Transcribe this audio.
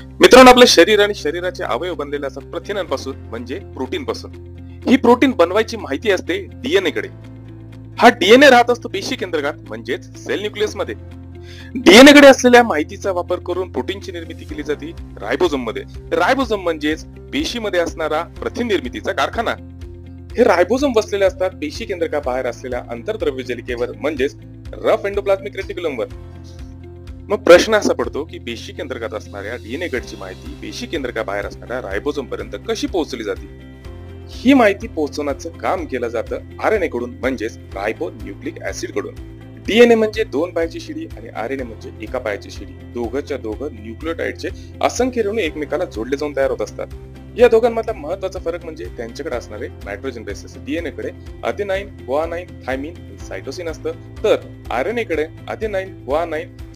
मित्रांनो, आपलं शरीर आणि शरीराचे अवयव बनलेले असतात प्रथिनांपासून म्हणजे प्रोटीन पासून. ही प्रोटीन बनवायची माहिती असते डीएनए कडे. हा डीएनए राहत असतो पेशी केंद्रकात म्हणजेच सेल न्यूक्लियस मध्ये. डीएनए कडे असलेल्या माहितीचा वापर करून प्रोटीनची निर्मिती केली जाते रायबोझोम मध्ये. रायबोझोम म्हणजेच पेशीमध्ये असणारा प्रथिन निर्मितीचा कारखाना. हे रायबोझोम बसलेले असतात पेशी केंद्रकाबाहेर असलेल्या आंतरद्रव्य जलिकेवर म्हणजेच रफ एंडोप्लाझ्मिक रेटिक्युलमवर. मग प्रश्न असा पडतो की पेशी केंद्रकात असणाऱ्या डीएनए गटची माहिती पेशी केंद्रकाबाहेर असणाऱ्या रायबोझोम पर्यंत कशी पोहोचली जाते. ही माहिती पोहोचवण्याचं काम केलं जातं आरएनए कडून म्हणजेच रायबो न्यूक्लिक ऍसिड कडून. डीएनए म्हणजे दोन पायाची शिडी आणि आरएनए म्हणजे एका पायाची शिडी. दोघंच्या दोघं न्यूक्लियोटाइडचे असंख्य रेणू एकमेकाला जोडले जाऊन तयार होत असतात. या दोघांमधला महत्वाचा फरक म्हणजे त्यांच्याकडे असणारे नायट्रोजन बेसेस. डीएनए कडे अथेनाइन, ग्वानाइन, थायमिन, सायटोसिन असतं, तर आरएनए कडे अथेनाइन, ग्वानाइन,